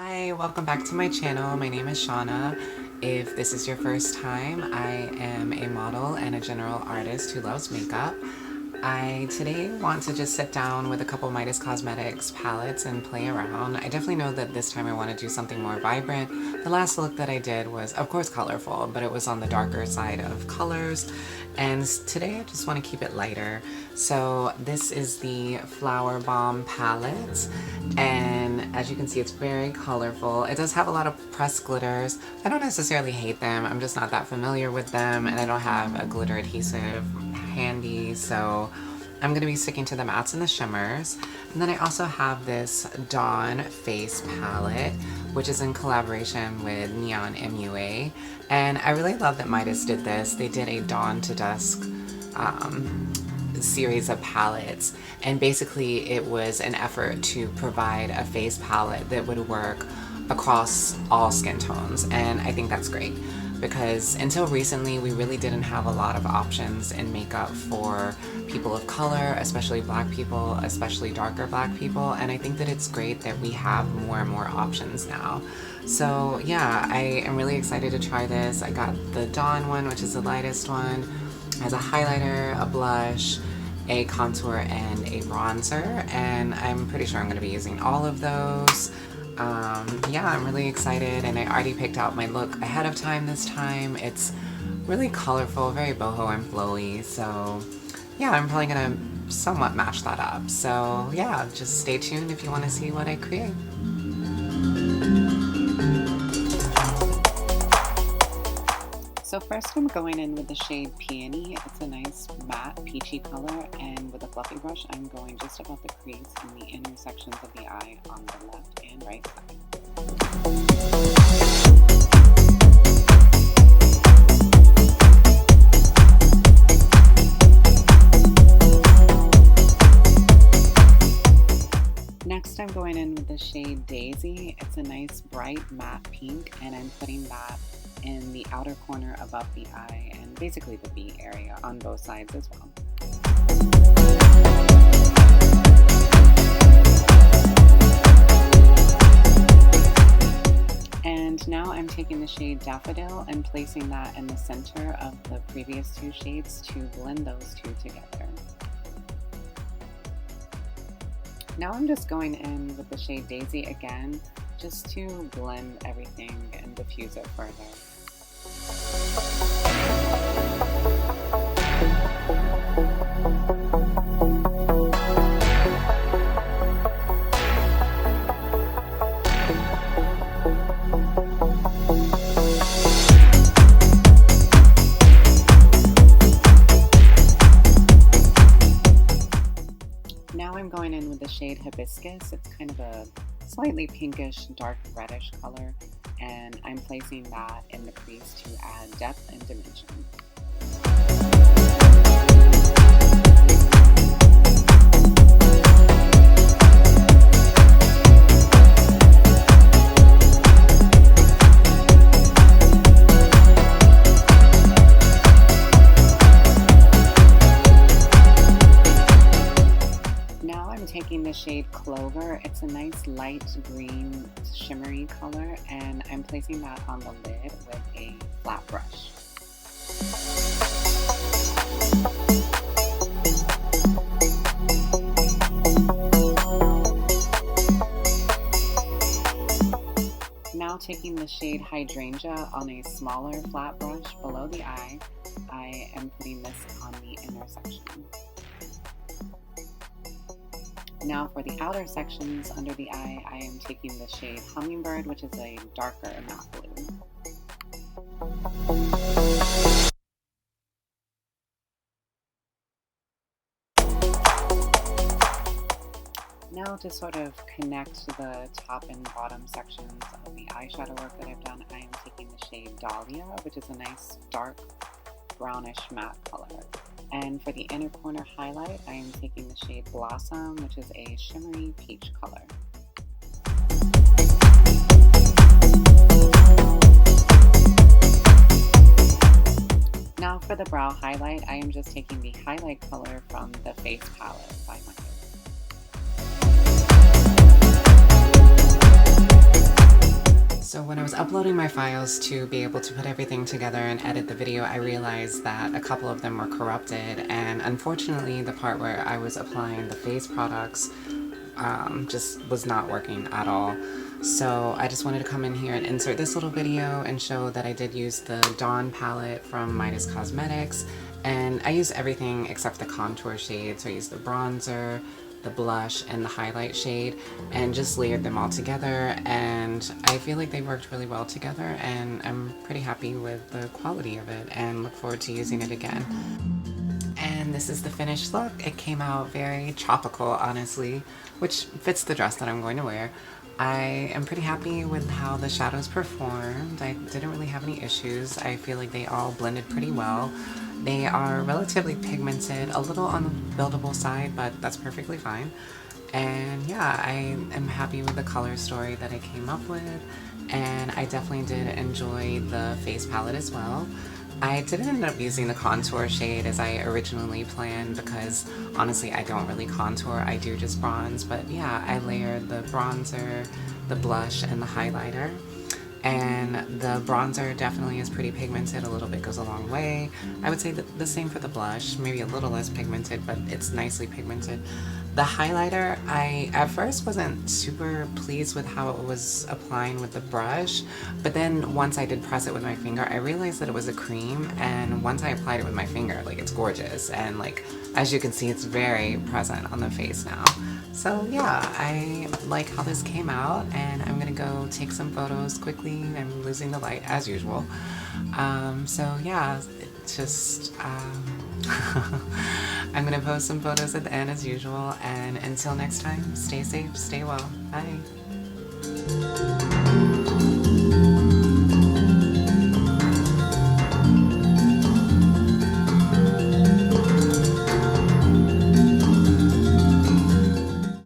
Hi, welcome back to my channel. My name is Shauna. If this is your first time, I am a model and a general artist who loves makeup. I today want to just sit down with a couple Midas Cosmetics palettes and play around. I definitely know that this time I want to do something more vibrant. The last look that I did was, of course, colorful, but it was on the darker side of colors. And today I just want to keep it lighter. So this is the Flower Bomb palette, and as you can see, it's very colorful. It does have a lot of pressed glitters. I don't necessarily hate them. I'm just not that familiar with them, and I don't have a glitter adhesive handy, so I'm going to be sticking to the mattes and the shimmers. And then I also have this Dawn Face palette, which is in collaboration with Neon MUA. And I really love that Midas did this. They did a Dawn to Dusk series of palettes, and basically it was an effort to provide a face palette that would work across all skin tones, and I think that's great because until recently we really didn't have a lot of options in makeup for people of color, especially black people, especially darker black people, and I think that it's great that we have more and more options now. So yeah, I am really excited to try this. I got the Dawn one, which is the lightest one. It has a highlighter, a blush, a contour, and a bronzer, and I'm pretty sure I'm going to be using all of those. Yeah, I'm really excited, and I already picked out my look ahead of time this time. It's really colorful, very boho and flowy, so yeah, I'm probably going to somewhat match that up. So yeah, just stay tuned if you want to see what I create. So first I'm going in with the shade Peony. It's a nice matte peachy color, and with a fluffy brush I'm going just above the crease in the intersections of the eye on the left and right side. Next I'm going in with the shade Daisy. It's a nice bright matte pink, and I'm putting that in the outer corner above the eye and basically the V area on both sides as well. And now I'm taking the shade Daffodil and placing that in the center of the previous two shades to blend those two together. Now I'm just going in with the shade Daisy again, just to blend everything and diffuse it further. Now I'm going in with the shade Hibiscus. It's kind of a slightly pinkish, dark reddish color, and I'm placing that in the crease to add depth and dimension. Taking the shade Clover. It's a nice light green shimmery color, and I'm placing that on the lid with a flat brush. Now taking the shade Hydrangea on a smaller flat brush below the eye, I am putting this on the intersection. Now for the outer sections under the eye, I am taking the shade Hummingbird, which is a darker matte blue. Now to sort of connect the top and bottom sections of the eyeshadow work that I've done, I am taking the shade Dahlia, which is a nice dark brownish matte color. And for the inner corner highlight, I am taking the shade Blossom, which is a shimmery peach color. Now for the brow highlight, I am just taking the highlight color from the Face palette by Midas. when I was uploading my files to be able to put everything together and edit the video, I realized that a couple of them were corrupted, and unfortunately the part where I was applying the face products just was not working at all. So I just wanted to come in here and insert this little video and show that I did use the Dawn palette from Midas Cosmetics, and I used everything except the contour shade. So I used the bronzer, the blush, and the highlight shade, and just layered them all together, and I feel like they worked really well together, and I'm pretty happy with the quality of it and look forward to using it again. And this is the finished look. It came out very tropical, honestly, which fits the dress that I'm going to wear. I am pretty happy with how the shadows performed. I didn't really have any issues. I feel like they all blended pretty well. They are relatively pigmented, a little on the buildable side, but that's perfectly fine. And yeah, I am happy with the color story that I came up with, and I definitely did enjoy the face palette as well. I didn't end up using the contour shade as I originally planned because honestly I don't really contour, I do just bronze, but yeah, I layered the bronzer, the blush, and the highlighter. And the bronzer definitely is pretty pigmented, a little bit goes a long way. I would say the same for the blush, maybe a little less pigmented, but it's nicely pigmented. The highlighter, I at first wasn't super pleased with how it was applying with the brush, but then once I did press it with my finger, I realized that it was a cream, and once I applied it with my finger, like, it's gorgeous, and like, as you can see, it's very present on the face now. So yeah, I like how this came out, and I'm gonna go take some photos quickly. I'm losing the light as usual. So yeah, it's just I'm gonna post some photos at the end as usual, and until next time, stay safe, stay well, bye.